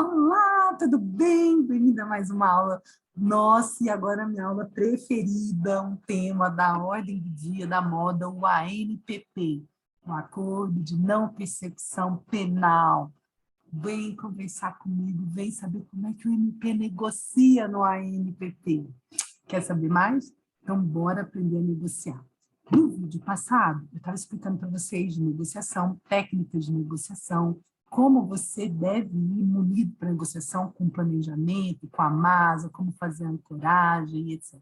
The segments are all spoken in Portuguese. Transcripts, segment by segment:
Olá, tudo bem? Bem-vinda a mais uma aula. Nossa, e agora a minha aula preferida, um tema da ordem do dia da moda, o ANPP, o Acordo de Não Persecução Penal. Vem conversar comigo, vem saber como é que o MP negocia no ANPP. Quer saber mais? Então, bora aprender a negociar. No vídeo passado, eu estava explicando para vocês de negociação, técnicas de negociação, como você deve ir munido para a negociação com planejamento, com a masa, como fazer a ancoragem, etc.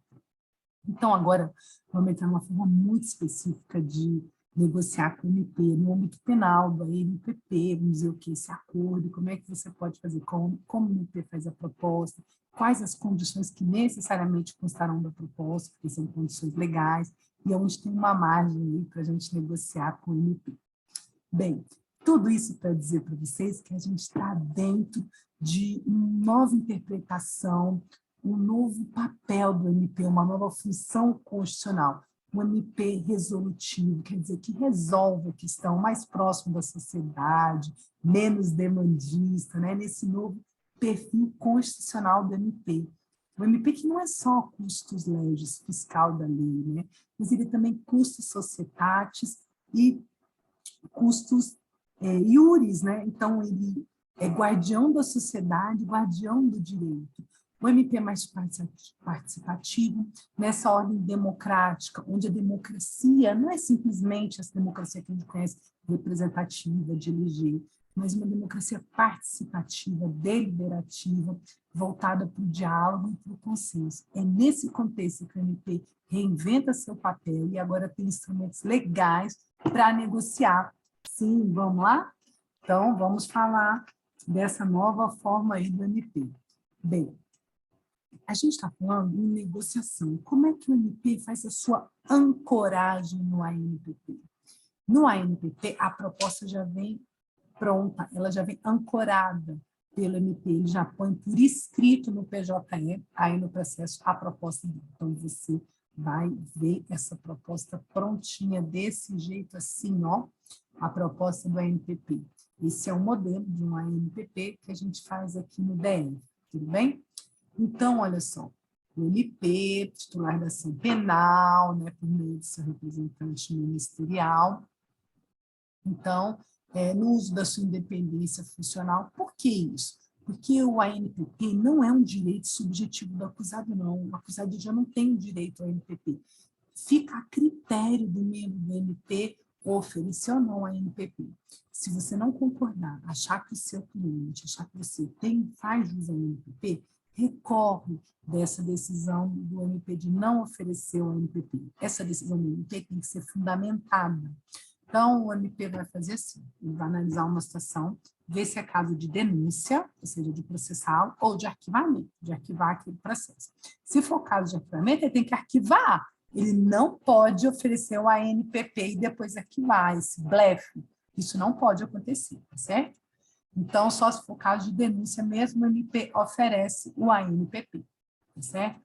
Então, agora, vamos entrar numa forma muito específica de negociar com o MP, no âmbito penal, do ANPP, vamos dizer o que, esse acordo, como é que você pode fazer, como o MP faz a proposta, quais as condições que necessariamente constarão da proposta, porque são condições legais, e onde tem uma margem aí para a gente negociar com o MP. Bem, tudo isso para dizer para vocês que a gente está dentro de uma nova interpretação, um novo papel do MP, uma nova função constitucional. Um MP resolutivo, quer dizer, que resolve a questão mais próximo da sociedade, menos demandista, né? Nesse novo perfil constitucional do MP. O MP que não é só custos legis, fiscal da lei, né? Mas ele também custos societatis e custos iuris, né? Então, ele é guardião da sociedade, guardião do direito. O MP é mais participativo, nessa ordem democrática, onde a democracia não é simplesmente essa democracia que a gente conhece, representativa, de eleger, mas uma democracia participativa, deliberativa, voltada para o diálogo e para o consenso. É nesse contexto que o MP reinventa seu papel e agora tem instrumentos legais para negociar. Sim, vamos lá? Então, vamos falar dessa nova forma aí do MP. Bem, a gente está falando em negociação. Como é que o MP faz a sua ancoragem no ANPP? No ANPP, a proposta já vem pronta, ela já vem ancorada pelo MP, ele já põe por escrito no PJE, aí no processo, a proposta dele. Então, você vai ver essa proposta prontinha, desse jeito assim, ó, a proposta do ANPP. Esse é o modelo de um ANPP que a gente faz aqui no DF, tudo bem? Então, olha só, o MP, titular da ação penal, né, por meio de seu representante ministerial. Então, no uso da sua independência funcional. Por que isso? Porque o ANPP não é um direito subjetivo do acusado, não. O acusado já não tem direito ao ANPP. Fica a critério do membro do MP oferecer ou não a ANPP. Se você não concordar, achar que o seu cliente, achar que você faz jus ao ANPP, recorre dessa decisão do MP de não oferecer o ANPP. Essa decisão do MP tem que ser fundamentada. Então, o MP vai fazer assim, ele vai analisar uma situação, ver se é caso de denúncia, ou seja, de processal, ou de arquivamento, de arquivar aquele processo. Se for caso de arquivamento, ele tem que arquivar. Ele não pode oferecer o ANPP e depois arquivar esse blefe. Isso não pode acontecer, tá certo? Então, só se for caso de denúncia mesmo, o MP oferece o ANPP, tá certo?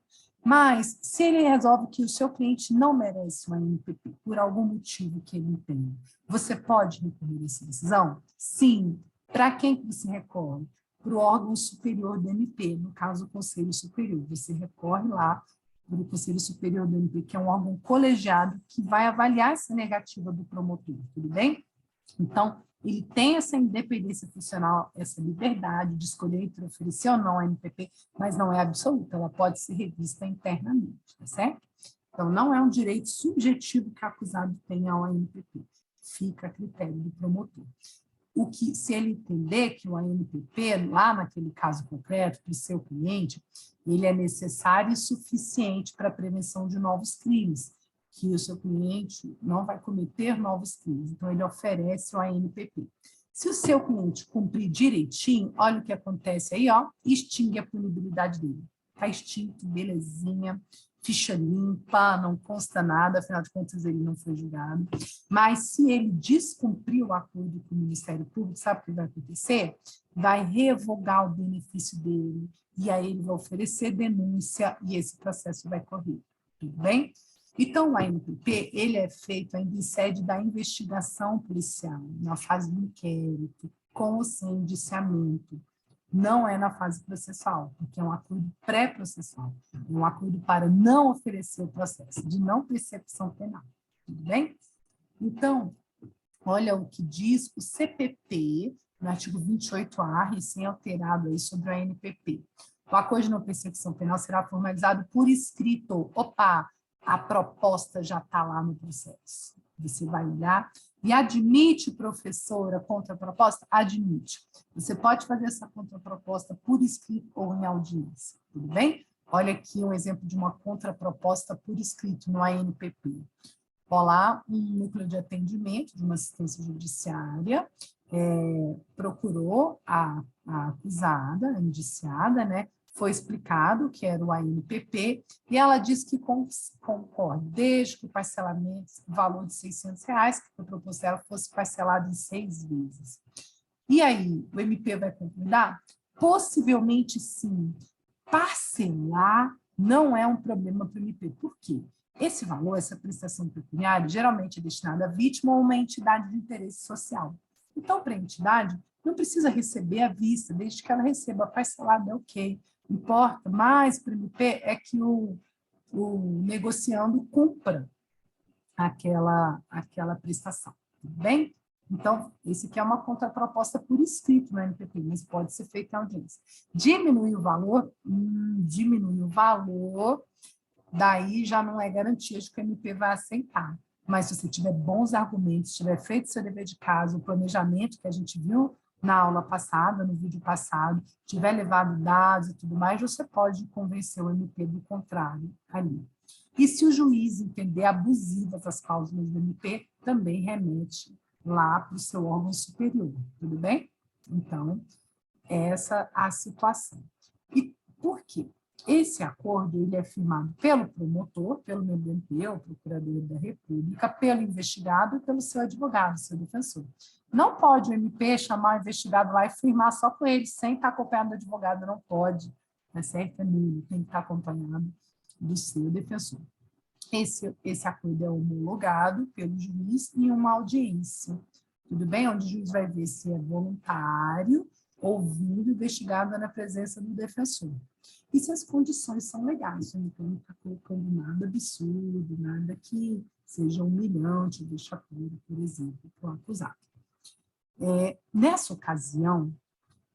Mas, se ele resolve que o seu cliente não merece o ANPP, por algum motivo que ele tem, você pode recorrer a essa decisão? Sim. Para quem que você recorre? Para o órgão superior do MP, no caso, o Conselho Superior. Você recorre lá para o Conselho Superior do MP, que é um órgão colegiado que vai avaliar essa negativa do promotor, tudo bem? Então, ele tem essa independência funcional, essa liberdade de escolher entre oferecer ou não a ANPP, mas não é absoluta, ela pode ser revista internamente, tá certo? Então, não é um direito subjetivo que o acusado tem ao ANPP, fica a critério do promotor. O que, se ele entender que o ANPP, lá naquele caso concreto, para o seu cliente, ele é necessário e suficiente para a prevenção de novos crimes, que o seu cliente não vai cometer novos crimes, então ele oferece o ANPP. Se o seu cliente cumprir direitinho, olha o que acontece aí, ó, extingue a punibilidade dele. Está extinto, belezinha, ficha limpa, não consta nada, afinal de contas ele não foi julgado. Mas se ele descumprir o acordo com o Ministério Público, sabe o que vai acontecer? Vai revogar o benefício dele, e aí ele vai oferecer denúncia e esse processo vai correr. Tudo bem? Então, o ANPP, ele é feito ainda em sede da investigação policial, na fase do inquérito, com ou sem indiciamento. não é na fase processual, porque é um acordo pré-processual, é um acordo para não oferecer o processo, de não percepção penal, tudo bem? Então, olha o que diz o CPP, no artigo 28A, recém-alterado aí sobre a ANPP. O acordo de não persecução penal será formalizado por escrito. Opa, a proposta já está lá no processo. Você vai olhar e admite, professora, contraproposta? Admite. Você pode fazer essa contraproposta por escrito ou em audiência, tudo bem? Olha aqui um exemplo de uma contraproposta por escrito no ANPP. Olá, um núcleo de atendimento de uma assistência judiciária procurou a acusada, a indiciada, né? Foi explicado que era o ANPP e ela disse que concorda, desde que o parcelamento, o valor de R$600, que foi proposto ela, fosse parcelado em 6 vezes. E aí, o MP vai concordar? Possivelmente sim. Parcelar não é um problema para o MP. Por quê? Esse valor, essa prestação pecuniária, geralmente é destinada à vítima ou uma entidade de interesse social. Então, para a entidade, não precisa receber à vista, desde que ela receba parcelado, é ok. Importa mais para o MP é que o negociando cumpra aquela prestação, tudo bem? Então, esse aqui é uma contraproposta por escrito no NPP, mas pode ser feito em audiência. Diminui o valor, daí já não é garantia de que o MP vai aceitar. Mas se você tiver bons argumentos, tiver feito seu dever de casa, o planejamento que a gente viu na aula passada, no vídeo passado, tiver levado dados e tudo mais, você pode convencer o MP do contrário ali. E se o juiz entender abusivas as cláusulas do MP, também remete lá para o seu órgão superior, tudo bem? Então, essa é a situação. E por quê? Esse acordo ele é firmado pelo promotor, pelo MP, o procurador da República, pelo investigado e pelo seu advogado, seu defensor. Não pode o MP chamar o investigado lá e firmar só com ele, sem estar acompanhado do advogado, não pode, tá certo? Tem que estar acompanhado do seu defensor. Esse acordo é homologado pelo juiz em uma audiência, tudo bem? Onde o juiz vai ver se é voluntário, ouvindo, investigado na presença do defensor. E se as condições são legais, então não está colocando nada absurdo, nada que seja humilhante, vexatório, por exemplo, para o acusado. Nessa ocasião,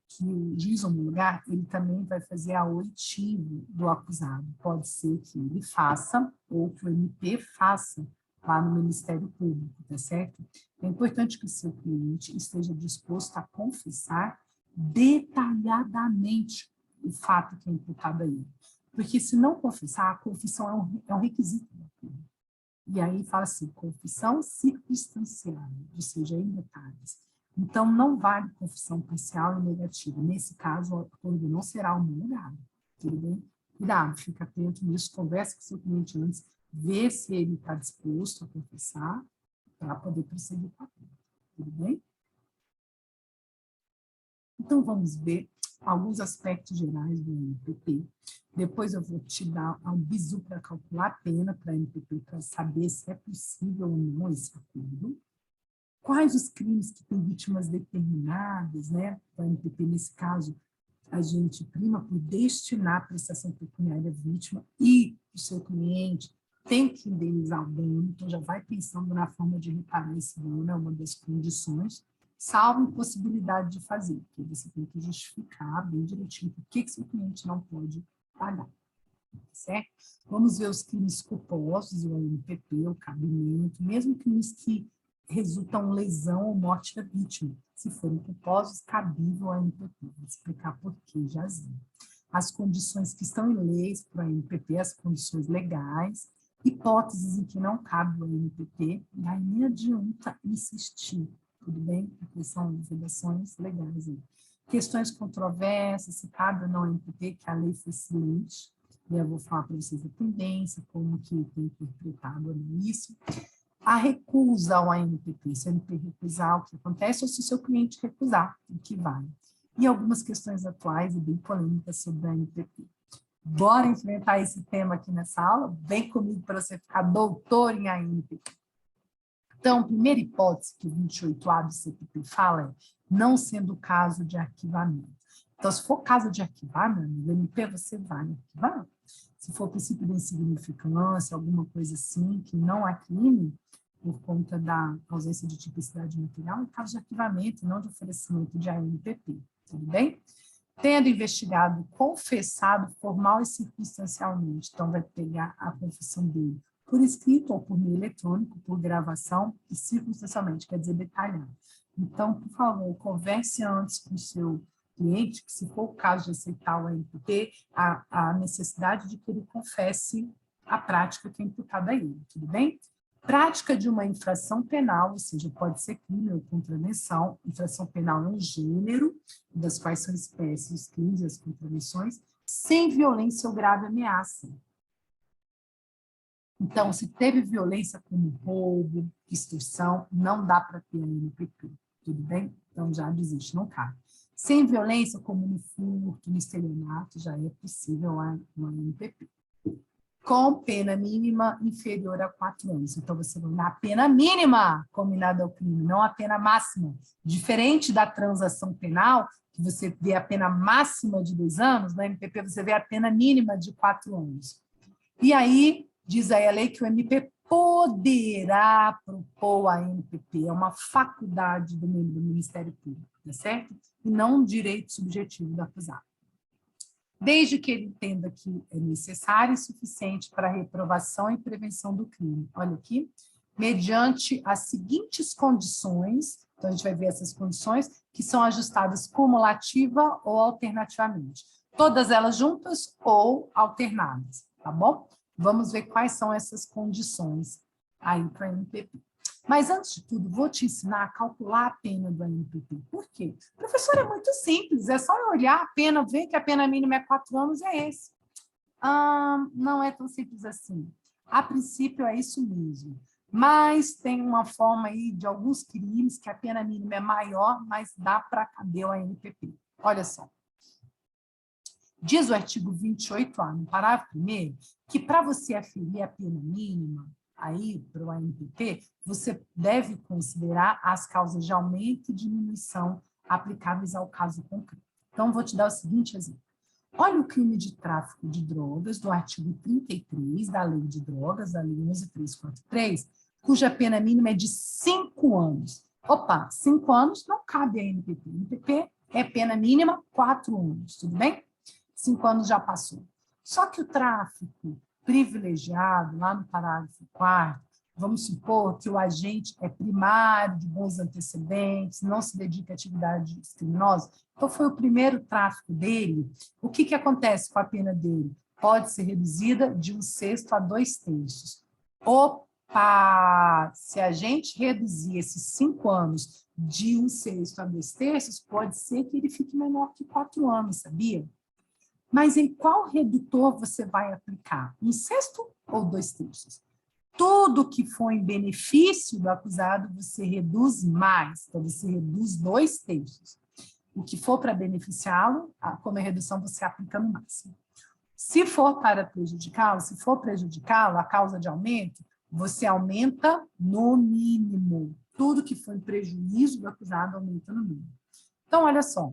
que o juiz homologar, ele também vai fazer a oitiva do acusado. Pode ser que ele faça, ou que o MP faça lá no Ministério Público, tá certo? É importante que o seu cliente esteja disposto a confessar detalhadamente o fato que é imputado a ele. Porque se não confessar, a confissão é um requisito da pena. E aí fala assim, confissão circunstanciada, ou seja, em detalhes. Então, não vale confissão parcial e negativa. Nesse caso, o acordo não será homologado. Tudo bem? Cuidado, fica atento nisso, converse com o seu cliente antes, vê se ele está disposto a confessar para poder prosseguir com a acordo. Tudo bem? Então, vamos ver alguns aspectos gerais do MPP. Depois eu vou te dar um bizu para calcular a pena para a MPP, para saber se é possível ou não esse acordo. Quais os crimes que têm vítimas determinadas, né? Para a MPP, nesse caso, a gente prima por destinar a prestação pecuniária à vítima e o seu cliente tem que indenizar o dano, então já vai pensando na forma de reparar esse dano, é uma das condições, salvo impossibilidade de fazer, porque você tem que justificar bem direitinho por que seu cliente não pode pagar, certo? Vamos ver os crimes culposos, o ANPP, o cabimento, mesmo crimes que resultam lesão ou morte da vítima. Se forem culposos, cabível ao MPP. Vou explicar por que jazinho. As condições que estão em leis para o MPP, as condições legais, hipóteses em que não cabe o MPP, e aí nem adianta insistir, tudo bem? Porque são vedações legais aí. Questões controversas, se cabe ou não o MPP, que a lei foi silente, e eu vou falar para vocês a tendência, como que tem interpretado isso. A recusa ao ANPP, se o ANPP recusar, o que acontece, ou se o seu cliente recusar, o que vale. E algumas questões atuais e bem polêmicas sobre a ANPP. Bora enfrentar esse tema aqui nessa aula? Vem comigo para você ficar doutor em ANPP. Então, a primeira hipótese que o 28A do CPP fala é não sendo o caso de arquivamento. Então, se for caso de arquivar, meu amigo, MP você vai arquivar. Se for princípio de insignificância, alguma coisa assim, que não há crime, por conta da ausência de tipicidade material, é caso de arquivamento, não de oferecimento de ANPP, tudo bem? Tendo investigado, confessado formal e circunstancialmente, então vai pegar a confissão dele por escrito ou por meio eletrônico, por gravação e circunstancialmente, quer dizer, detalhado. Então, por favor, converse antes com o seu cliente, que se for o caso de aceitar o ANPP, a necessidade de que ele confesse a prática que é imputada a ele, tudo bem? Prática de uma infração penal, ou seja, pode ser crime ou contravenção. Infração penal é um gênero, das quais são espécies, os crimes e as contravenções, sem violência ou grave ameaça. Então, se teve violência como roubo, extorsão, não dá para ter ANPP, tudo bem? Então, já desiste, não cabe. Sem violência, como no furto, no estelionato, já é possível uma ANPP. Com pena mínima inferior a 4 anos. Então, você vai na pena mínima combinada ao crime, não a pena máxima. Diferente da transação penal, que você vê a pena máxima de 2 anos, na MPP você vê a pena mínima de 4 anos. E aí, diz aí a lei que o MP poderá propor a MPP, é uma faculdade do Ministério Público, tá certo? E não um direito subjetivo do acusado. Desde que ele entenda que é necessário e suficiente para a reprovação e prevenção do crime. Olha aqui, mediante as seguintes condições, então a gente vai ver essas condições, que são ajustadas cumulativa ou alternativamente. Todas elas juntas ou alternadas, tá bom? Vamos ver quais são essas condições aí para a MPP. Mas, antes de tudo, vou te ensinar a calcular a pena do ANPP. Por quê? Professor, é muito simples, é só eu olhar a pena, ver que a pena mínima é 4 anos, é esse. Não é tão simples assim. A princípio, é isso mesmo. Mas tem uma forma aí de alguns crimes que a pena mínima é maior, mas dá para caber o ANPP. Olha só. Diz o artigo 28A, no parágrafo 1º, que para você aferir a pena mínima, aí para o ANPP, você deve considerar as causas de aumento e diminuição aplicáveis ao caso concreto. Então, vou te dar o seguinte exemplo. Olha o crime de tráfico de drogas do artigo 33 da Lei de Drogas, da Lei 11.343, cuja pena mínima é de 5 anos. Opa, 5 anos não cabe a ANPP. ANPP é pena mínima 4 anos, tudo bem? 5 anos já passou. Só que o tráfico privilegiado, lá no parágrafo 4º, vamos supor que o agente é primário, de bons antecedentes, não se dedica a atividades criminosas, então foi o primeiro tráfico dele, o que acontece com a pena dele? Pode ser reduzida de 1/6 a 2/3. Opa! Se a gente reduzir esses 5 anos de 1/6 a 2/3, pode ser que ele fique menor que 4 anos, sabia? Mas em qual redutor você vai aplicar? 1/6 ou 2/3? Tudo que for em benefício do acusado, você reduz mais. Então, você reduz 2/3. O que for para beneficiá-lo, como é redução, você aplica no máximo. Se for para prejudicá-lo, se for prejudicá-lo, a causa de aumento, você aumenta no mínimo. Tudo que for em prejuízo do acusado, aumenta no mínimo. Então, olha só.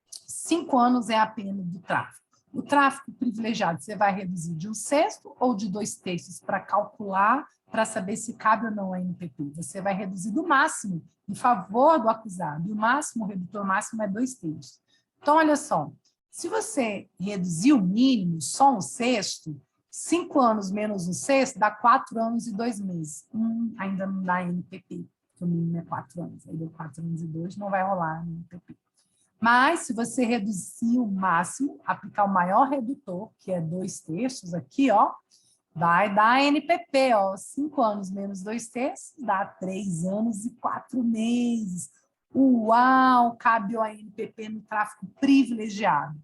5 anos é a pena do tráfico. O tráfico privilegiado, você vai reduzir de 1/6 ou de 2/3 para calcular, para saber se cabe ou não a ANPP. Você vai reduzir do máximo, em favor do acusado. E o máximo, o redutor máximo é 2/3. Então, olha só, se você reduzir o mínimo, só 1/6, 5 anos menos 1/6 dá 4 anos e 2 meses. Ainda não dá ANPP, porque o mínimo é 4 anos. Aí deu 4 anos e 2, não vai rolar a ANPP. Mas, se você reduzir o máximo, aplicar o maior redutor, que é 2/3 aqui, ó, vai dar ANPP, ó, 5 anos menos 2/3, dá 3 anos e 4 meses. Uau, cabe o ANPP no tráfico privilegiado.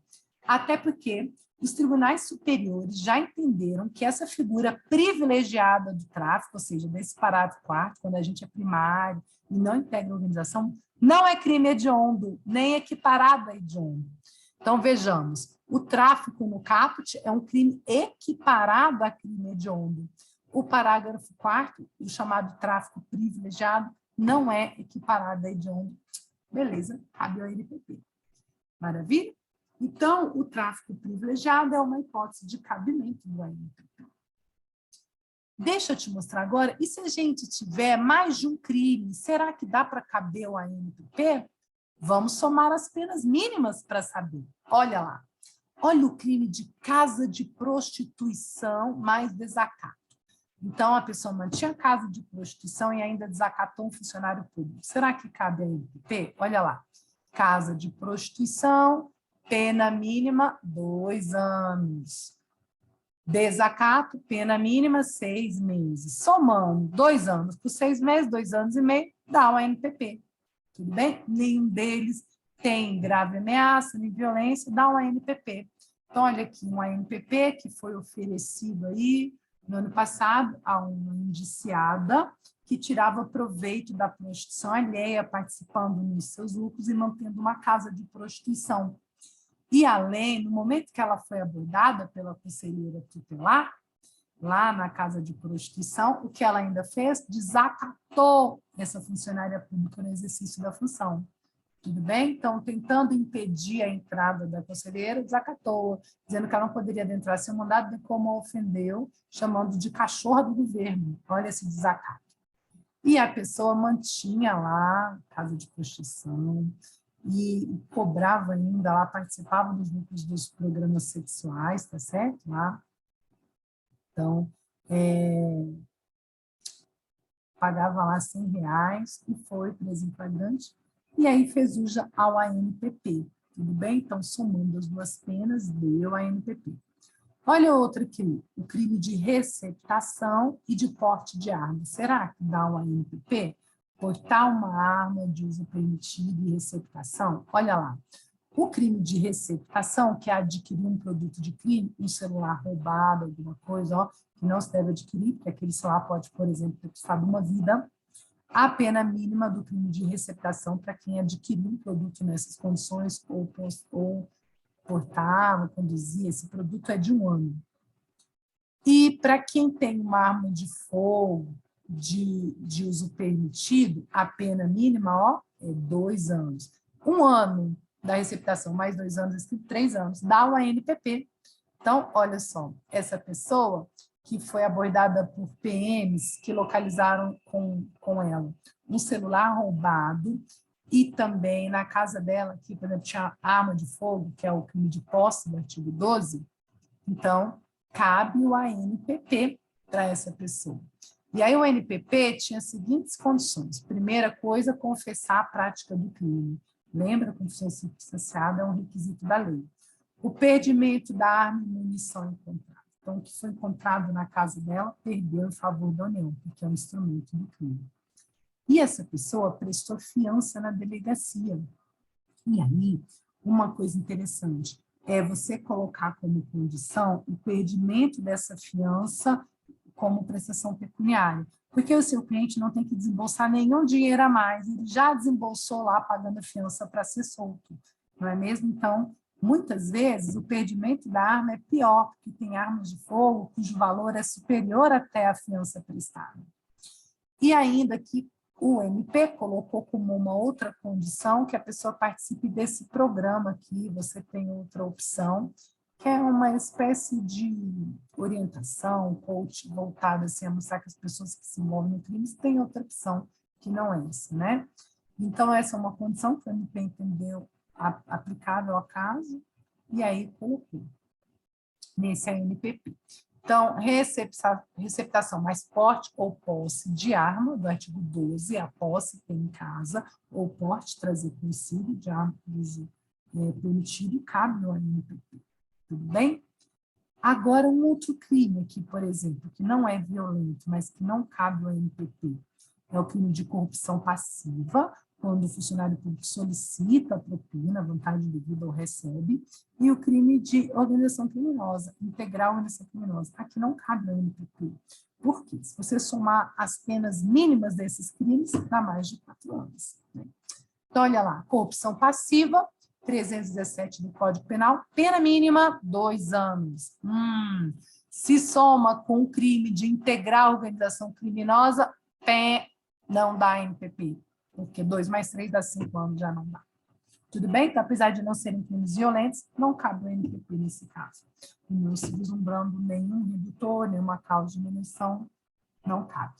Até porque os tribunais superiores já entenderam que essa figura privilegiada do tráfico, ou seja, desse parágrafo 4º, quando a gente é primário e não integra a organização, não é crime hediondo, nem equiparado a hediondo. Então, vejamos, o tráfico no caput é um crime equiparado a crime hediondo. O parágrafo 4º, o chamado tráfico privilegiado, não é equiparado a hediondo. Beleza, cabe ao ANPP. Maravilha? Então, o tráfico privilegiado é uma hipótese de cabimento do ANPP. Deixa eu te mostrar agora, e se a gente tiver mais de um crime, será que dá para caber o ANPP? Vamos somar as penas mínimas para saber. Olha lá. Olha o crime de casa de prostituição mais desacato. Então, a pessoa mantinha casa de prostituição e ainda desacatou um funcionário público. Será que cabe a ANPP? Olha lá. Casa de prostituição, pena mínima, 2 anos. Desacato, pena mínima, 6 meses. Somando 2 anos por 6 meses, 2 anos e meio, dá o ANPP. Tudo bem? Nenhum deles tem grave ameaça, nem violência, dá um ANPP. Então, olha aqui, um ANPP que foi oferecido aí no ano passado a uma indiciada que tirava proveito da prostituição alheia, participando nos seus lucros e mantendo uma casa de prostituição. E além, no momento que ela foi abordada pela conselheira tutelar, lá na casa de prostituição, o que ela ainda fez? Desacatou essa funcionária pública no exercício da função. Tudo bem? Então, tentando impedir a entrada da conselheira, desacatou, dizendo que ela não poderia adentrar seu mandado, de como a ofendeu, chamando de cachorra do governo. Olha esse desacato. E a pessoa mantinha lá casa de prostituição e cobrava ainda lá, participava dos grupos dos programas sexuais, tá certo? Lá. Então, pagava lá R$100 e foi preso em flagrante, e aí fez uso ao ANPP, tudo bem? Então, somando as duas penas, deu ANPP. Olha outro aqui, o crime de receptação e de porte de arma. Será que dá o ANPP? Portar uma arma de uso permitido e receptação? Olha lá, o crime de receptação, que é adquirir um produto de crime, um celular roubado, alguma coisa, ó, que não se deve adquirir, porque aquele celular pode, por exemplo, ter custado uma vida, a pena mínima do crime de receptação para quem adquiriu um produto nessas condições ou portava, conduzia, esse produto é de 1 ano. E para quem tem uma arma de fogo de uso permitido, a pena mínima, ó, é 2 anos. 1 ano da receptação mais 2 anos, 3 anos, dá o ANPP. Então, olha só, essa pessoa que foi abordada por PMs que localizaram com ela um celular roubado e também na casa dela, que, por exemplo, tinha arma de fogo, que é o crime de posse do artigo 12, então, cabe o ANPP para essa pessoa. E aí o ANPP tinha as seguintes condições. Primeira coisa, confessar a prática do crime. Lembra, a confissão substanciada é um requisito da lei. O perdimento da arma e munição encontrada. Então, o que foi encontrado na casa dela, perdeu em favor da União, porque é um instrumento do crime. E essa pessoa prestou fiança na delegacia. E aí, uma coisa interessante, é você colocar como condição o perdimento dessa fiança como prestação pecuniária, porque o seu cliente não tem que desembolsar nenhum dinheiro a mais, ele já desembolsou lá pagando a fiança para ser solto, não é mesmo? Então, muitas vezes, o perdimento da arma é pior, porque tem armas de fogo cujo valor é superior até a fiança prestada. E ainda que o MP colocou como uma outra condição que a pessoa participe desse programa aqui, você tem outra opção, que é uma espécie de orientação, coach, voltada assim, a mostrar que as pessoas que se envolvem no crime têm outra opção, que não é essa, né? Então, essa é uma condição que o MP entendeu aplicável ao caso, e aí colocou nesse ANPP. Então, receptação mais porte ou posse de arma, do artigo 12, a posse tem em casa, ou porte, trazer consigo de arma de uso permitido, e cabe no ANPP. Tudo bem? Agora, um outro crime aqui, por exemplo, que não é violento, mas que não cabe ao ANPP, é o crime de corrupção passiva, quando o funcionário público solicita a propina, vantagem devida ou recebe, e o crime de organização criminosa, integral organização criminosa. Aqui não cabe ao ANPP. Por quê? Se você somar as penas mínimas desses crimes, dá mais de 4 anos. Né? Então, olha lá, corrupção passiva, 317 do Código Penal, pena mínima, 2 anos. Se soma com o crime de integrar organização criminosa, não dá ANPP, porque 2 mais 3 dá 5 anos, já não dá. Tudo bem? Então, apesar de não serem crimes violentos, não cabe o ANPP nesse caso. Não se vislumbrando nenhum redutor, nenhuma causa de diminuição, não cabe.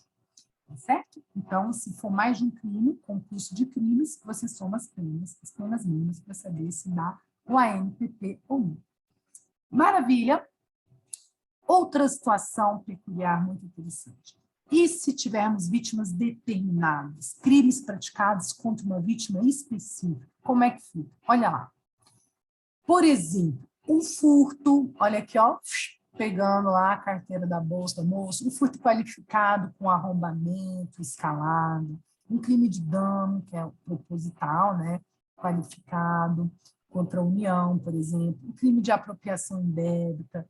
Tá certo? Então, se for mais de um crime, concurso de crimes, você soma as penas mínimas para saber se dá o ANPP ou não. Maravilha! Outra situação peculiar muito interessante. E se tivermos vítimas determinadas, crimes praticados contra uma vítima específica, como é que fica? Olha lá. Por exemplo, um furto, olha aqui, ó, pegando lá a carteira da bolsa da moça, um furto qualificado com arrombamento, escalado, um crime de dano, que é proposital, né, qualificado, contra a União, por exemplo, um crime de apropriação indébita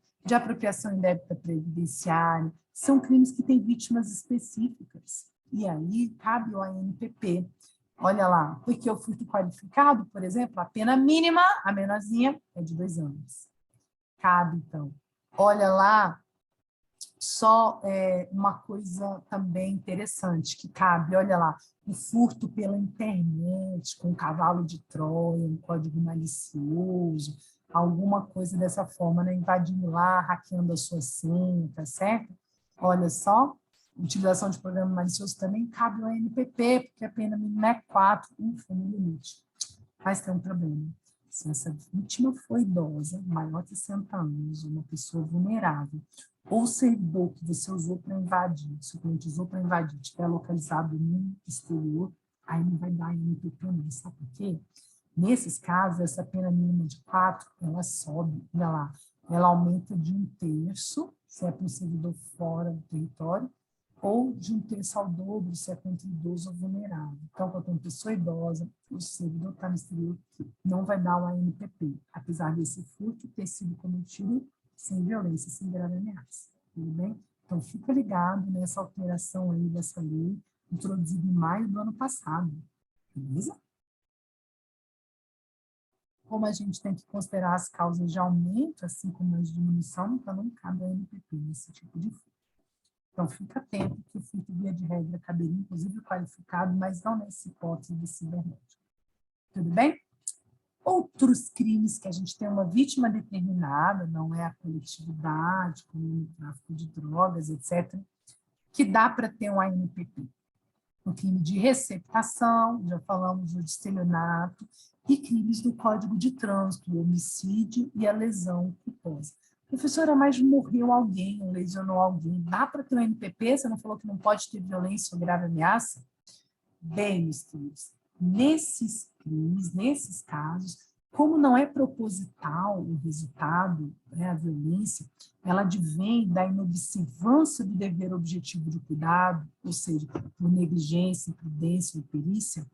previdenciária, são crimes que têm vítimas específicas. E aí cabe o ANPP. Olha lá, porque o furto qualificado, por exemplo, a pena mínima, a menorzinha, é de 2 anos. Cabe, então. Olha lá, só uma coisa também interessante que cabe, olha lá, o furto pela internet, com cavalo de Troia, um código malicioso, alguma coisa dessa forma, né? Invadindo lá, hackeando a sua senha, tá certo? Olha só, utilização de programa malicioso também cabe ao ANPP, porque a pena mínima é 4, foi no limite. Mas tem um problema. Se essa vítima for idosa, maior de 60 anos, uma pessoa vulnerável, ou o servidor que você usou para invadir, se o cliente usou para invadir, estiver localizado no exterior, aí não vai dar ANPP não, sabe por quê? Nesses casos, essa pena mínima de 4, ela sobe, olha lá, ela aumenta de 1/3, se é para um servidor fora do território, ou de 1/3 ao dobro, se é contra idoso ou vulnerável. Então, quando uma pessoa idosa, o servidor está no exterior, não vai dar o ANPP, apesar desse furto ter sido cometido sem violência, sem grave ameaça. Tudo bem? Então, fica ligado nessa alteração aí dessa lei, introduzida em maio do ano passado. Beleza? Como a gente tem que considerar as causas de aumento, assim como as de diminuição, então não cabe a ANPP nesse tipo de furto. Então, fica atento que o furto, via de regra, caberia, inclusive, qualificado, mas não nessa hipótese de cibernético. Tudo bem? Outros crimes que a gente tem uma vítima determinada, não é a coletividade, como o tráfico de drogas, etc., que dá para ter um ANPP. O crime de receptação, já falamos do estelionato, e crimes do Código de Trânsito, o homicídio e a lesão culposa. Professora, mas morreu alguém, ou lesionou alguém, dá para ter um ANPP? Você não falou que não pode ter violência ou grave ameaça? Bem, meus queridos, nesses crimes, nesses casos, como não é proposital o resultado, né, a violência, ela advém da inobservância do dever objetivo de cuidado, ou seja, por negligência, imprudência ou perícia,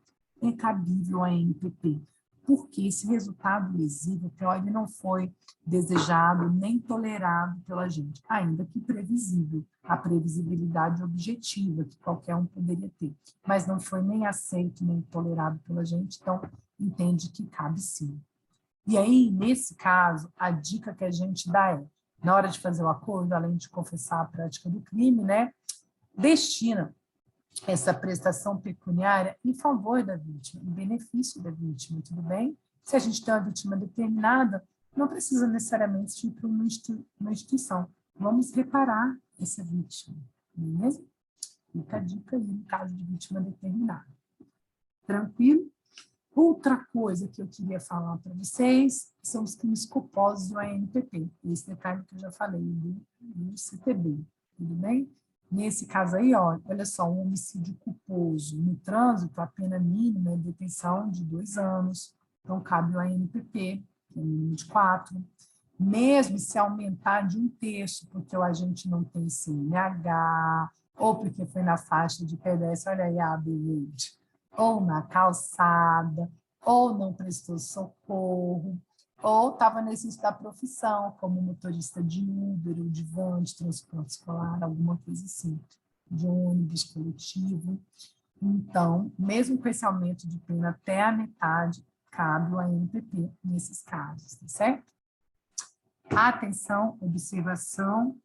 é cabível a ANPP, porque esse resultado lesivo, ele não foi desejado nem tolerado pela gente, ainda que previsível, a previsibilidade objetiva que qualquer um poderia ter, mas não foi nem aceito nem tolerado pela gente, então entende que cabe sim. E aí, nesse caso, a dica que a gente dá é, na hora de fazer o acordo, além de confessar a prática do crime, né, destina essa prestação pecuniária em favor da vítima, em benefício da vítima, tudo bem? Se a gente tem uma vítima determinada, não precisa necessariamente ir para uma instituição. Vamos reparar essa vítima, não é mesmo? Fica a dica aí no caso de vítima determinada. Tranquilo? Outra coisa que eu queria falar para vocês são os crimes culposos do ANPP. Esse detalhe que eu já falei do CTB, tudo bem? Nesse caso aí, ó, olha só, um homicídio culposo no trânsito, a pena mínima é detenção de 2 anos, então cabe o ANPP, que é mínimo de 4. Mesmo se aumentar de 1/3, porque o agente não tem CNH, ou porque foi na faixa de pedestre, olha aí a Abilade, ou na calçada, ou não prestou socorro, ou estava no exercício da profissão, como motorista de Uber, ou de van, de transporte escolar, alguma coisa assim, de ônibus coletivo. Então, mesmo com esse aumento de pena até a metade, cabe o ANPP nesses casos, tá certo? Atenção, observação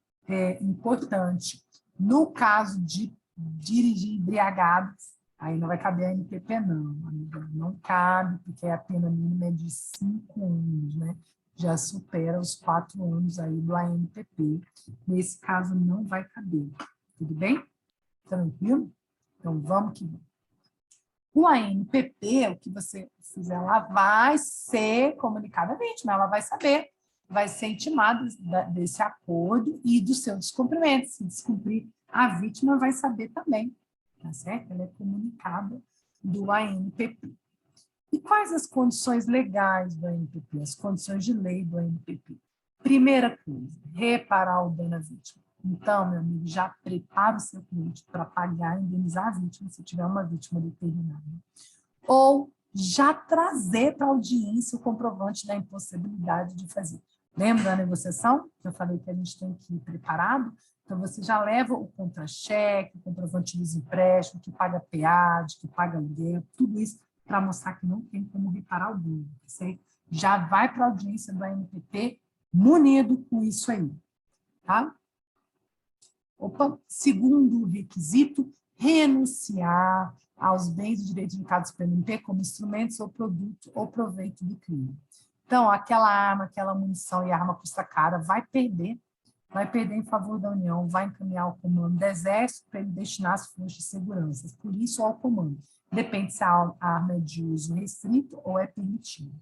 importante. No caso de dirigir embriagado, Aí não vai caber a NPP, não, amiga. Não cabe, porque a pena mínima é de 5 anos, né? Já supera os 4 anos aí do ANPP. Nesse caso, não vai caber. Tudo bem? Tranquilo? Então, vamos que vamos. O ANPP, o que você fizer lá, vai ser comunicado à vítima, ela vai saber, vai ser intimada desse acordo e do seu descumprimento. Se descumprir, a vítima vai saber também, tá certo? Ela é comunicada do ANPP. E quais as condições legais do ANPP, as condições de lei do ANPP? Primeira coisa, reparar o dano à vítima. Então, meu amigo, já prepara o seu cliente para pagar e indenizar a vítima, se tiver uma vítima determinada. Ou já trazer para a audiência o comprovante da impossibilidade de fazer. Lembra da negociação? Que eu falei que a gente tem que ir preparado? Então, você já leva o contra-cheque, o comprovante dos empréstimos, que paga PEAD, que paga aluguel, tudo isso para mostrar que não tem como reparar o dano. Você já vai para a audiência do ANPP munido com isso aí. Tá? Opa. Segundo requisito, renunciar aos bens e direitos indicados pelo MP como instrumentos ou produto ou proveito do crime. Então, aquela arma, aquela munição e arma custa cara, vai perder em favor da União, vai encaminhar ao comando do Exército para ele destinar as forças de segurança, por isso ao comando. Depende se a arma é de uso restrito ou é permitido.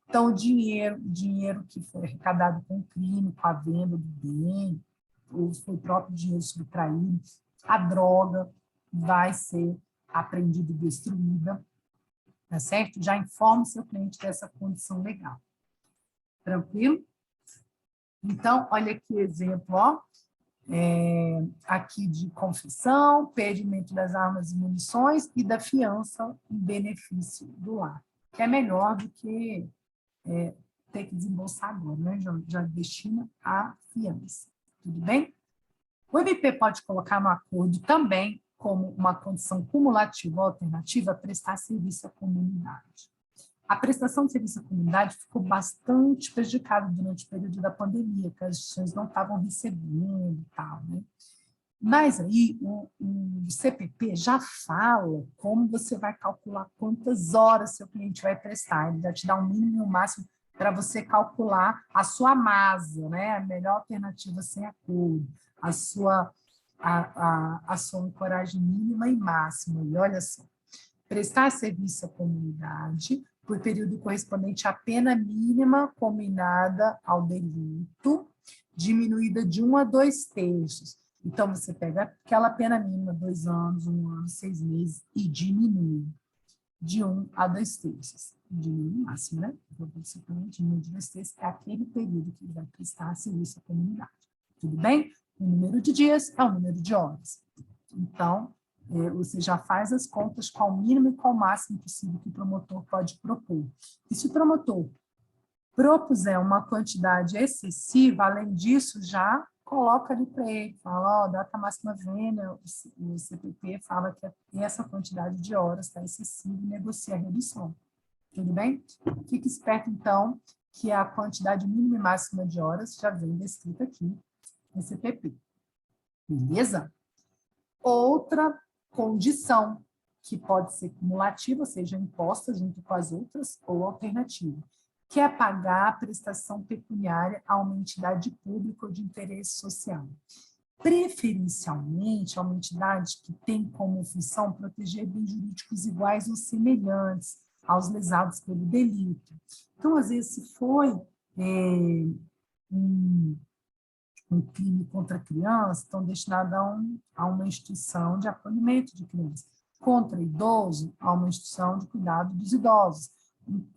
Então, o dinheiro que foi arrecadado com o crime, com a venda do bem, ou foi o próprio dinheiro subtraído, a droga vai ser apreendida e destruída, tá certo? Já informe o seu cliente dessa condição legal. Tranquilo? Então, olha aqui o exemplo, ó. Aqui de confissão, perdimento das armas e munições e da fiança em benefício do lar, que é melhor do que ter que desembolsar agora, né? Já destina a fiança. Tudo bem? O MP pode colocar no acordo também, como uma condição cumulativa ou alternativa, prestar serviço à comunidade. A prestação de serviço à comunidade ficou bastante prejudicada durante o período da pandemia, que as instituições não estavam recebendo e tal, né? Mas aí o CPP já fala como você vai calcular quantas horas seu cliente vai prestar. Ele já te dá um mínimo e um máximo para você calcular a sua masa, né? A melhor alternativa sem acordo, a sua ancoragem mínima e máxima. E olha só, prestar serviço à comunidade por período correspondente à pena mínima combinada ao delito, diminuída de 1 a 2/3. Então, você pega aquela pena mínima, 2 anos, 1 ano, 6 meses, e diminui de 1 a 2/3. Diminui o máximo, né? Então, você diminui de 2/3, é aquele período que ele vai prestar serviço à comunidade. Tudo bem? O número de dias é o número de horas. Então, você já faz as contas qual o mínimo e qual o máximo possível que o promotor pode propor. E se o promotor propuser uma quantidade excessiva, além disso, já coloca ali para ele, fala, data máxima vênia, o CPP fala que essa quantidade de horas está excessiva e negocia a redução. Tudo bem? Fique esperto, então, que a quantidade mínima e máxima de horas já vem descrita aqui no CPP. Beleza? Outra condição, que pode ser cumulativa, ou seja, imposta junto com as outras, ou alternativa, que é pagar a prestação pecuniária a uma entidade pública ou de interesse social. Preferencialmente, a uma entidade que tem como função proteger bens jurídicos iguais ou semelhantes aos lesados pelo delito. Então, às vezes, se foi um crime contra a criança, estão destinados a uma instituição de acolhimento de crianças. Contra idoso, a uma instituição de cuidado dos idosos.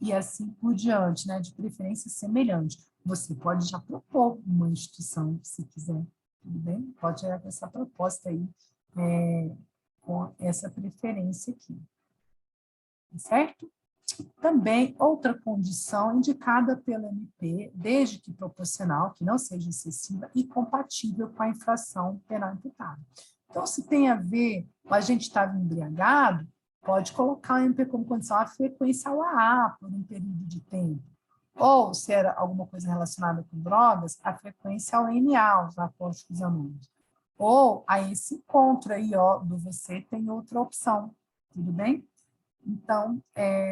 E assim por diante, né, de preferência semelhante. Você pode já propor uma instituição, se quiser, tudo bem? Pode ir com essa proposta aí, com essa preferência aqui. Certo? Também, outra condição indicada pelo MP, desde que proporcional, que não seja excessiva e compatível com a infração penal imputada. Então, se tem a ver com a gente estar embriagado, pode colocar o MP como condição a frequência ao AA por um período de tempo. Ou, se era alguma coisa relacionada com drogas, a frequência ao NA, os Narcóticos Anônimos. Ou, a esse encontro aí, ó, do você tem outra opção. tudo bem? Então,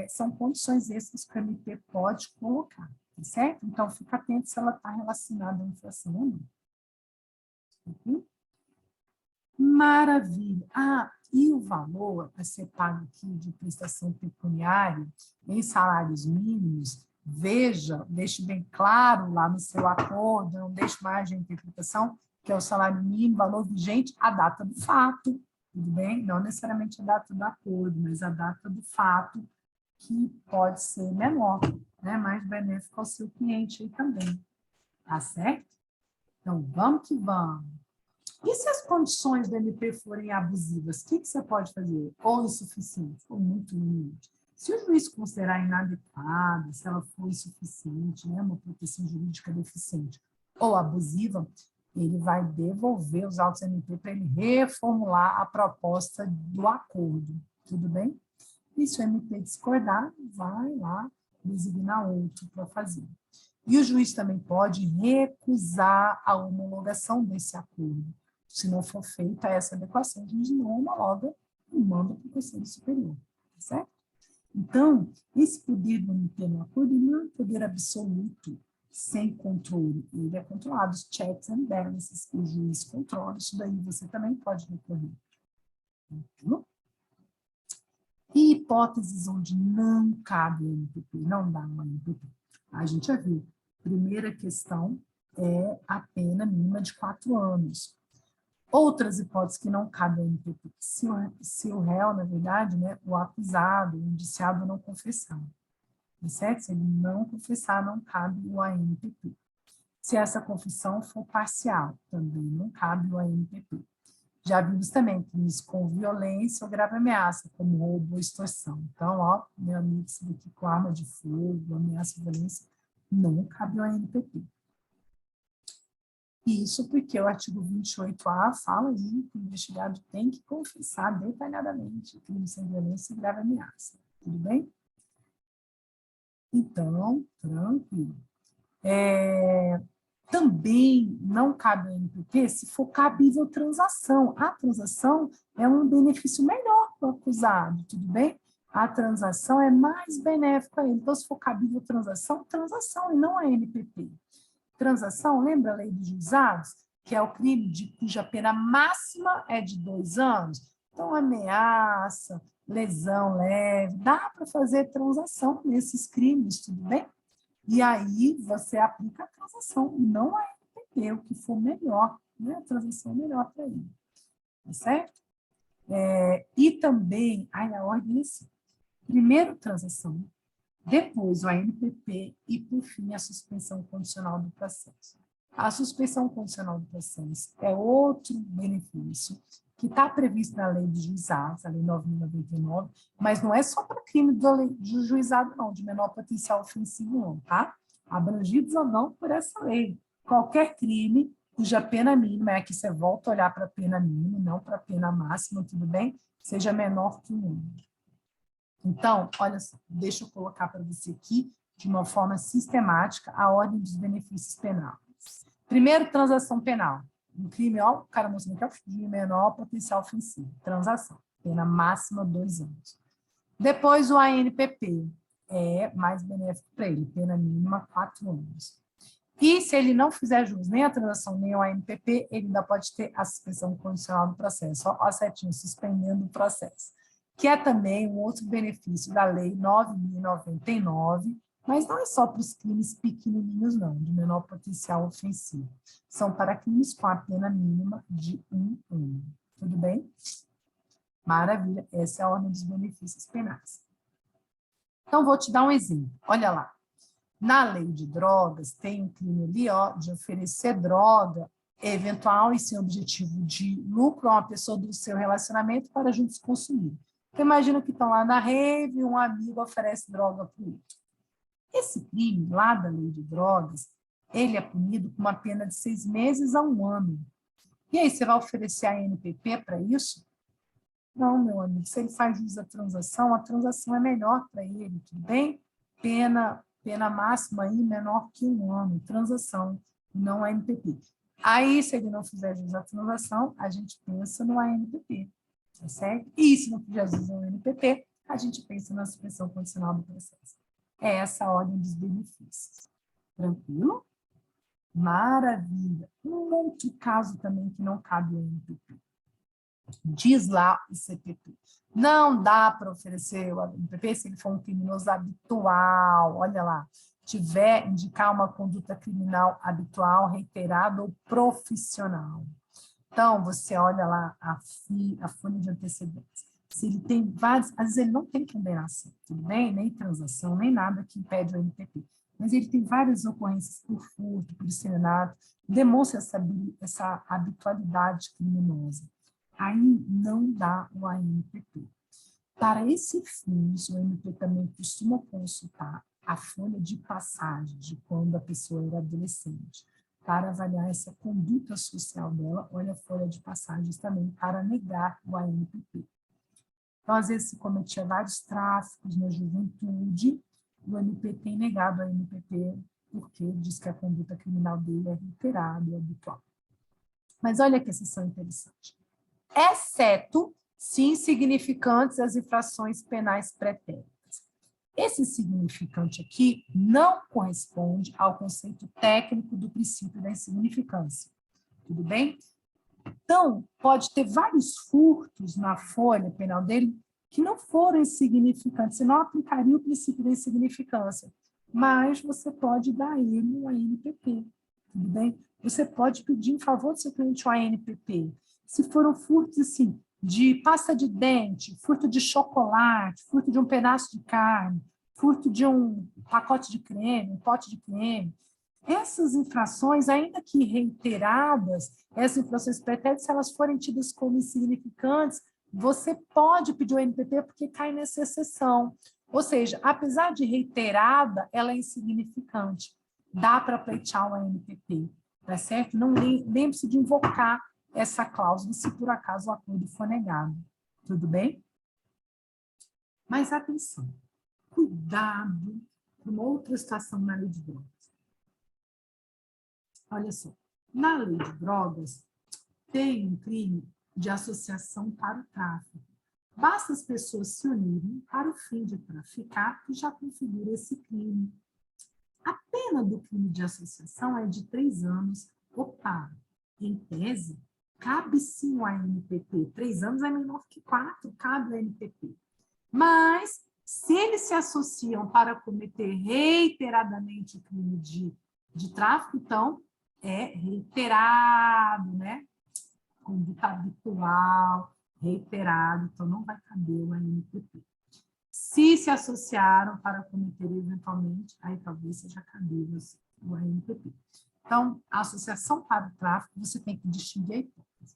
são condições extras que o MP pode colocar, tá certo? Então, fica atento se ela está relacionada à inflação ou não. Ok? Maravilha! Ah, e o valor a ser pago aqui de prestação pecuniária em salários mínimos, veja, deixe bem claro lá no seu acordo, não deixe margem de interpretação, que é o salário mínimo, valor vigente, a data do fato, tudo bem? Não necessariamente a data do acordo, mas a data do fato, que pode ser menor, né? Mais benéfico ao seu cliente aí também, tá certo? Então, vamos que vamos. E se as condições do MP forem abusivas, o que você pode fazer? Ou insuficientes, ou muito limite. Se o juiz considerar inadequada, se ela for insuficiente, né, uma proteção jurídica deficiente ou abusiva, ele vai devolver os autos MP para ele reformular a proposta do acordo. Tudo bem? E se o MP discordar, vai lá designar outro para fazer. E o juiz também pode recusar a homologação desse acordo. Se não for feita essa adequação, a gente não homologa e manda para o Conselho Superior, tá certo? Então, esse poder do MP no acordo não é um poder absoluto, sem controle. Ele é controlado, os checks and balances, o juiz controla, isso daí você também pode recorrer. Entendeu? E hipóteses onde não cabe o MPP, não dá uma MPP. A gente já viu. Primeira questão é a pena mínima de 4 anos. Outras hipóteses que não cabem ao MPP, se o réu, na verdade, né, o acusado, o indiciado não confessar. Certo? Se ele não confessar, não cabe o ANPP. Se essa confissão for parcial, também não cabe o ANPP. Já vimos também crimes com violência ou grave ameaça, como roubo ou extorsão. Então, ó, meu amigo, isso daqui com arma de fogo, ameaça e violência, não cabe o ANPP. Isso porque o artigo 28A fala aí que o investigado tem que confessar detalhadamente crime sem violência e grave ameaça. Tudo bem? Então, tranquilo. Também não cabe ao MPP se for cabível transação. A transação é um benefício melhor para o acusado, tudo bem? A transação é mais benéfica a ele. Então, se for cabível transação e não a MPP. Transação, lembra a lei dos juizados? Que é o crime cuja pena máxima é de 2 anos. Então, ameaça, lesão leve, dá para fazer transação nesses crimes, tudo bem? E aí você aplica a transação, não a MPP, o que for melhor, né? A transação é melhor para ele, tá certo? E também, a ordem é assim, primeiro transação, depois o ANPP e, por fim, a suspensão condicional do processo. A suspensão condicional do processo é outro benefício que está previsto na lei dos juizados, a lei 9.099, mas não é só para crime do juizado, não, de menor potencial ofensivo, não, tá? Abrangidos ou não por essa lei. Qualquer crime cuja pena mínima, aqui você volta a olhar para a pena mínima, não para a pena máxima, tudo bem? Seja menor que 1 ano. Então, olha só, deixa eu colocar para você aqui, de uma forma sistemática, a ordem dos benefícios penais. Primeiro, transação penal. Um crime, ó, o cara mostrando que é de menor potencial ofensivo. Transação. Pena máxima 2 anos. Depois, o ANPP. É mais benéfico para ele. Pena mínima 4 anos. E se ele não fizer jus nem a transação, nem o ANPP, ele ainda pode ter a suspensão condicional do processo. Ó, certinho, suspendendo o processo. Que é também um outro benefício da Lei 9.099, mas não é só para os crimes pequenininhos, não, de menor potencial ofensivo. São para crimes com a pena mínima de 1 ano. Tudo bem? Maravilha, essa é a ordem dos benefícios penais. Então, vou te dar um exemplo. Olha lá. Na lei de drogas, tem um crime ali, ó, de oferecer droga eventual e sem objetivo de lucro a uma pessoa do seu relacionamento para juntos consumir. Então, imagina que estão lá na rave e um amigo oferece droga para o outro. Esse crime, lá da lei de drogas, ele é punido com uma pena de 6 meses a 1 ano. E aí, você vai oferecer a NPP para isso? Não, meu amigo, se ele faz uso da transação, a transação é melhor para ele, tudo bem? Pena máxima aí menor que 1 ano, transação, não ANPP. Aí, se ele não fizer jus à transação, a gente pensa no ANPP, tá certo? E se não quiser usar o NPP, a gente pensa na suspensão condicional do processo. É essa a ordem dos benefícios. Tranquilo? Maravilha. Um outro caso também que não cabe o NPP. Diz lá o CPP. Não dá para oferecer o NPP se ele for um criminoso habitual. Olha lá. Tiver indicar uma conduta criminal habitual, reiterada ou profissional. Então, você olha lá a folha de antecedentes. Se ele tem vários, às vezes ele não tem condenação, tudo bem? Nem transação, nem nada que impede o NPP. Mas ele tem várias ocorrências por furto, por estelionato, demonstra essa habitualidade criminosa. Aí não dá o ANPP. Para esse fim, o MP também costuma consultar a folha de passagem de quando a pessoa era adolescente, para avaliar essa conduta social dela, olha a folha de passagens também, para negar o ANPP. Então, às vezes, se cometia vários tráficos na juventude, o MP tem negado o ANPP porque diz que a conduta criminal dele é reiterada e habitual. Mas olha que exceção interessante. Exceto se insignificantes as infrações penais pretéritas. Esse significante aqui não corresponde ao conceito técnico do princípio da insignificância. Tudo bem? Então, pode ter vários furtos na folha penal dele que não foram insignificantes, você não aplicaria o princípio da insignificância, mas você pode dar a ele um ANPP. Tudo bem? Você pode pedir em favor do seu cliente um ANPP. Se foram furtos assim, de pasta de dente, furto de chocolate, furto de um pedaço de carne, furto de um pacote de creme, um pote de creme, essas infrações, ainda que reiteradas, essas infrações pretéritas, se elas forem tidas como insignificantes, você pode pedir o NPP porque cai nessa exceção. Ou seja, apesar de reiterada, ela é insignificante. Dá para pleitear o NPP, tá certo? Não lembre-se de invocar essa cláusula se por acaso o acordo for negado. Tudo bem? Mas atenção, cuidado com uma outra situação na lei de drogas. Olha só, na lei de drogas, tem um crime de associação para o tráfico. Basta as pessoas se unirem para o fim de traficar, que já configura esse crime. A pena do crime de associação é de 3 anos. Opa, em tese, cabe sim o ANPP. 3 anos é menor que 4, cabe o ANPP. Mas, se eles se associam para cometer reiteradamente o crime de tráfico, então, é reiterado, né? Conduta habitual, reiterado, então não vai caber o ANPP. Se associaram para cometer eventualmente, aí talvez seja cabível o ANPP. Então, a associação para o tráfico, você tem que distinguir a hipótese,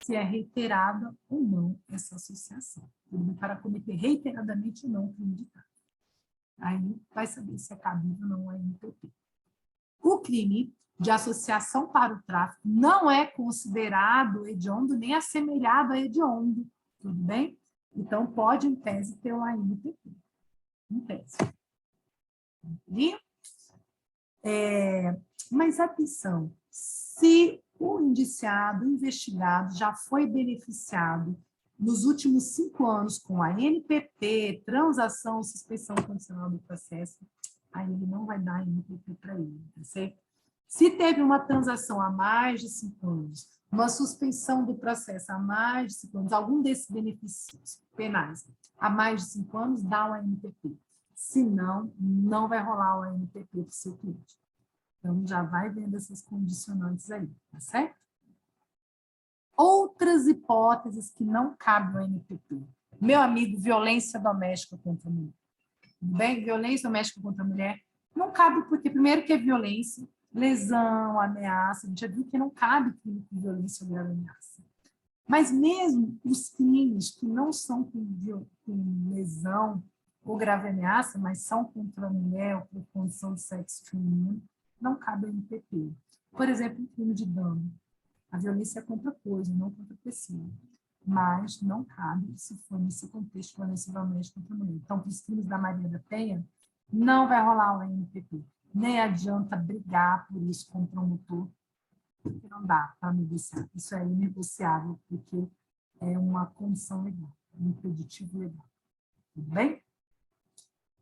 se é reiterada ou não essa associação, para cometer reiteradamente ou não o crime de tráfico. Aí vai saber se é cabível ou não o ANPP. O crime de associação para o tráfico não é considerado hediondo nem assemelhado a hediondo, tudo bem? Então, pode, em tese, ter o ANPP. Em tese. Mas, atenção, se o indiciado, o investigado, já foi beneficiado nos últimos 5 anos com a ANPP, transação, suspensão condicional do processo, aí ele não vai dar ANPP para ele, tá certo? Se teve uma transação há mais de 5 anos, uma suspensão do processo há mais de 5 anos, algum desses benefícios penais há mais de 5 anos, dá o ANPP. Se não, não vai rolar o ANPP para o seu cliente. Então, já vai vendo essas condicionantes aí, tá certo? Outras hipóteses que não cabem ao ANPP. Meu amigo, violência doméstica contra a mulher. Tudo bem? Violência doméstica contra a mulher não cabe porque, primeiro, que é violência, lesão, ameaça. A gente já viu que não cabe crime com violência ou grave ameaça. Mas mesmo os crimes que não são com lesão ou grave ameaça, mas são contra a mulher ou por condição de sexo feminino, não cabe ao ANPP. Por exemplo, um crime de dano. A violência é contra coisa, não contra pessoa. Mas não cabe se for nesse contexto de violência doméstica contra a mulher. Então, para os crimes da Maria da Penha, não vai rolar o ANPP. Nem adianta brigar por isso com o promotor, porque não dá para negociar. Isso é inegociável, porque é uma condição legal, um impeditivo legal. Tudo bem?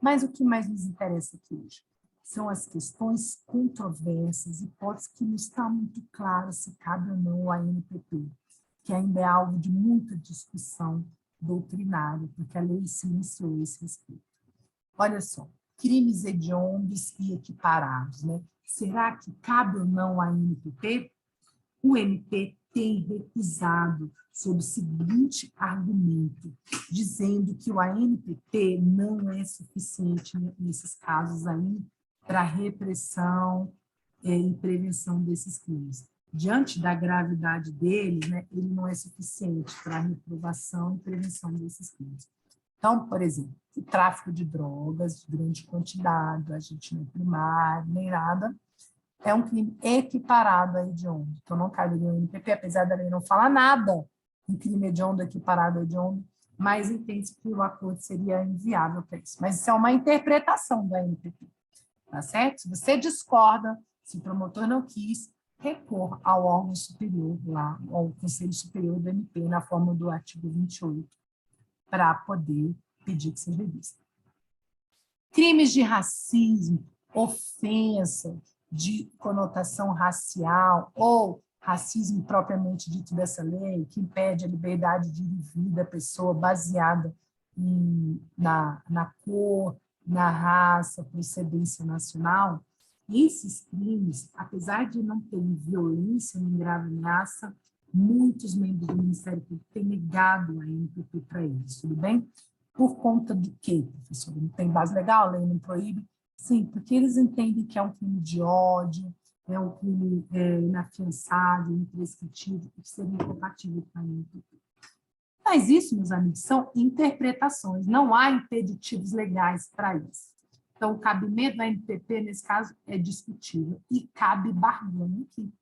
Mas o que mais nos interessa aqui hoje são as questões controversas, hipóteses que não está muito claro se cabe ou não a ANPP, que ainda é alvo de muita discussão doutrinária, porque a lei silenciou esse respeito. Olha só, crimes hediondos e equiparados, né? Será que cabe ou não a ANPP? O MP tem recusado sob o seguinte argumento, dizendo que o ANPP não é suficiente nesses casos aí para repressão e prevenção desses crimes. Diante da gravidade deles, né, ele não é suficiente para a reprovação e prevenção desses crimes. Então, por exemplo, o tráfico de drogas de grande quantidade, a gente não é primário, nem nada, é um crime equiparado a hediondo. Então, não caberia o NPP, apesar da lei não falar nada em crime hediondo equiparado a hediondo, mas entende que o acordo seria inviável para isso. Mas isso é uma interpretação da NPP, tá certo? Se você discorda, se o promotor não quis, repor ao órgão superior, lá, ao Conselho Superior do MP, na forma do artigo 28, para poder pedir que seja revista. Crimes de racismo, ofensa, de conotação racial ou racismo propriamente dito dessa lei, que impede a liberdade de vida da pessoa baseada na cor, na raça, procedência nacional, esses crimes, apesar de não terem violência nem grave ameaça, muitos membros do Ministério Público têm negado a NPP para eles, tudo bem? Por conta do quê, professor? Não tem base legal, a lei não proíbe? Sim, porque eles entendem que é um crime de ódio, é um crime inafiançável, imprescritível, que seria incompatível com a NPP. Mas isso, meus amigos, são interpretações, não há impeditivos legais para isso. Então, o cabimento da NPP, nesse caso, é discutível e cabe barganha aqui,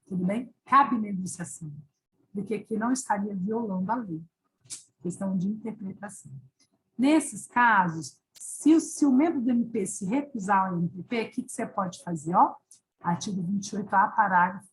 tudo bem? Cabe negociação, porque aqui não estaria violando a lei, questão de interpretação. Nesses casos, se o membro do MP se recusar ao MPP, o que você pode fazer? Ó, artigo 28A, parágrafo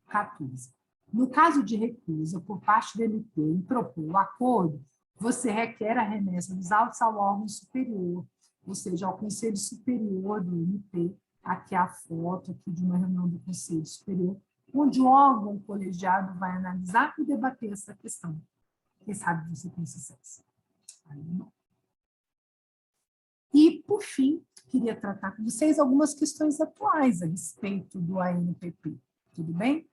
14. No caso de recusa por parte do MP em propor o acordo, você requer a remessa dos autos ao órgão superior, ou seja, ao Conselho Superior do MP. Aqui a foto aqui de uma reunião do Conselho Superior, onde o órgão colegiado vai analisar e debater essa questão. Quem sabe você tem sucesso. Aí, não. E, por fim, queria tratar com vocês algumas questões atuais a respeito do ANPP, tudo bem?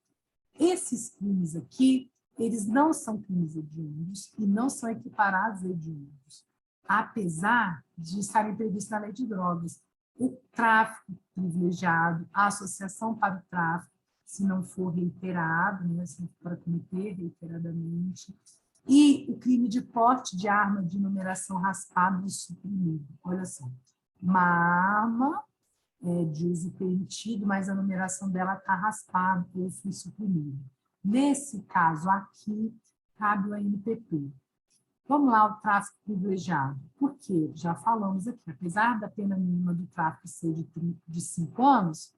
Esses crimes aqui, eles não são crimes hediondos e não são equiparados a hediondos, apesar de estarem previstos na lei de drogas. O tráfico privilegiado, a associação para o tráfico, se não for reiterado, né, se não for para cometer reiteradamente, e o crime de porte de arma de numeração raspada e suprimida. Olha só, uma arma de uso permitido, mas a numeração dela está raspada ou foi suprimida. Nesse caso aqui, cabe o ANPP. Vamos lá, o tráfico privilegiado. Por quê? Já falamos aqui, apesar da pena mínima do tráfico ser de 5 anos,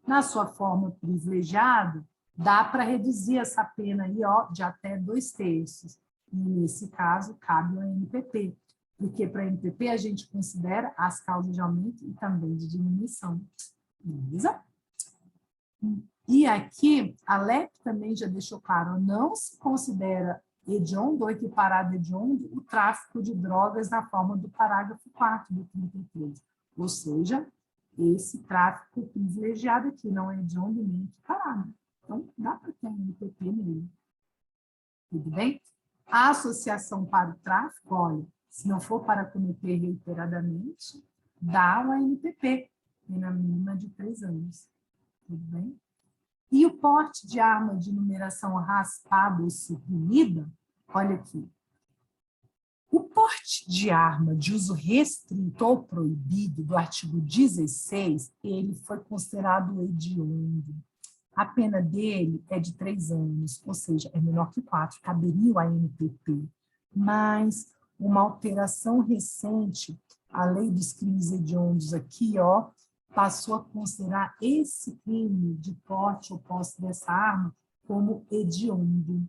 na sua forma privilegiada, dá para reduzir essa pena aí, ó, de até 2/3. E, nesse caso, cabe o ANPP, porque para a ANPP a gente considera as causas de aumento e também de diminuição. Beleza? E aqui, a LEP também já deixou claro, não se considera hediondo ou equiparado a hediondo o tráfico de drogas na forma do parágrafo 4º do 33. Ou seja, esse tráfico privilegiado aqui não é hediondo nem equiparado. Então, dá para ter um ANPP nele. Tudo bem? A associação para o tráfico, olha, se não for para cometer reiteradamente, dá o ANPP, pena mínima de 3 anos. Tudo bem? E o porte de arma de numeração raspada ou suprimida, olha aqui. O porte de arma de uso restrito ou proibido do artigo 16, ele foi considerado hediondo. A pena dele é de 3 anos, ou seja, é menor que 4, caberia o ANPP. Mas uma alteração recente, a lei dos crimes hediondos aqui, ó, passou a considerar esse crime de porte ou posse dessa arma como hediondo.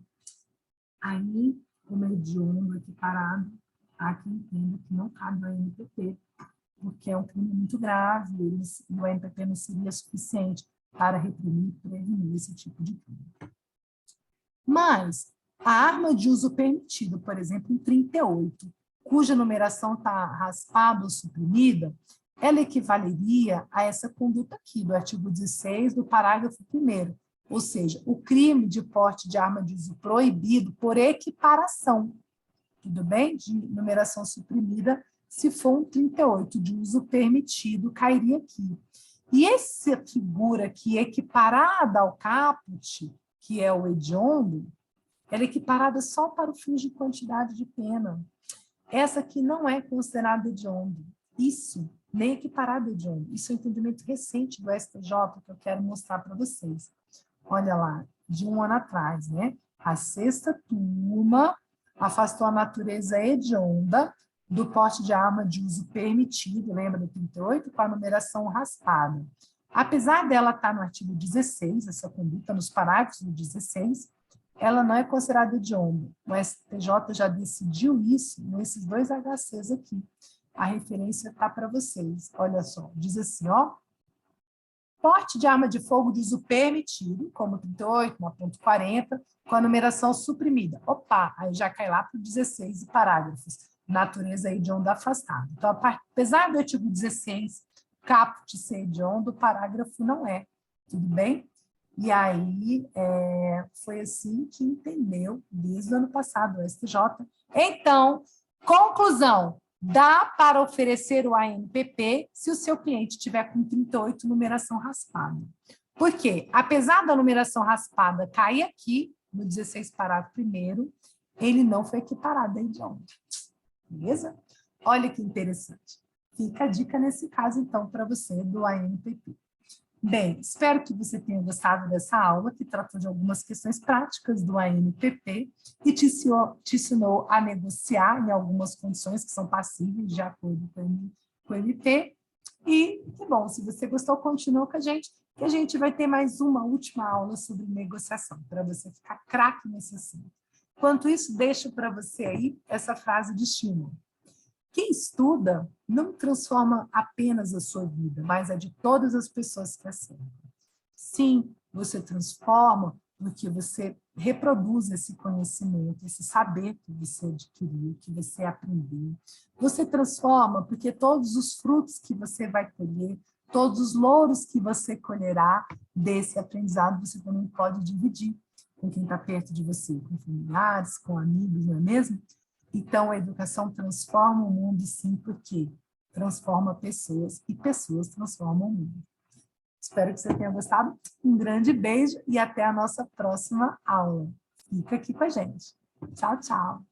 Aí, como hediondo equiparado a quem entenda que não cabe no ANPP, porque é um crime muito grave, e o ANPP não seria suficiente para reprimir e prevenir esse tipo de crime. Mas a arma de uso permitido, por exemplo, em 38, cuja numeração está raspada ou suprimida, ela equivaleria a essa conduta aqui, do artigo 16 do parágrafo 1º, ou seja, o crime de porte de arma de uso proibido por equiparação, tudo bem? De numeração suprimida, se for um 38 de uso permitido, cairia aqui. E essa figura aqui, equiparada ao caput, que é o hediondo, ela é equiparada só para o fins de quantidade de pena. Essa aqui não é considerada hediondo. Isso, nem equiparada a hediondo. Isso é um entendimento recente do STJ que eu quero mostrar para vocês. Olha lá, de um ano atrás, né? A 6ª turma afastou a natureza hedionda do porte de arma de uso permitido, lembra do 38, com a numeração raspada. Apesar dela estar no artigo 16, essa conduta, nos parágrafos do 16, ela não é considerada hedionda. O STJ já decidiu isso nesses 2 HCs aqui. A referência está para vocês. Olha só, diz assim, ó. Porte de arma de fogo de uso permitido, como 38, 1.40, com a numeração suprimida. Opa, aí já cai lá para o 16 parágrafos. Natureza hedionda afastada. Então, apesar do artigo 16, caput ser hediondo, o parágrafo não é. Tudo bem? E aí, foi assim que entendeu, desde o ano passado, o STJ. Então, conclusão, dá para oferecer o ANPP se o seu cliente tiver com 38 numeração raspada. Por quê? Apesar da numeração raspada cair aqui, no 16 parágrafo 1º, ele não foi equiparado a hediondo. Beleza? Olha que interessante. Fica a dica nesse caso, então, para você do ANPP. Bem, espero que você tenha gostado dessa aula, que tratou de algumas questões práticas do ANPP e te ensinou a negociar em algumas condições que são passíveis de acordo com o MP. E, que bom, se você gostou, continua com a gente, que a gente vai ter mais uma última aula sobre negociação, para você ficar craque nesse assunto. Enquanto isso, deixo para você aí essa frase de estímulo. Quem estuda não transforma apenas a sua vida, mas a de todas as pessoas que a cercam. Sim, você transforma porque você reproduz esse conhecimento, esse saber que você adquiriu, que você aprendeu. Você transforma porque todos os frutos que você vai colher, todos os louros que você colherá desse aprendizado, você também pode dividir com quem está perto de você, com familiares, com amigos, não é mesmo? Então, a educação transforma o mundo, sim, porque transforma pessoas e pessoas transformam o mundo. Espero que você tenha gostado. Um grande beijo e até a nossa próxima aula. Fica aqui com a gente. Tchau, tchau.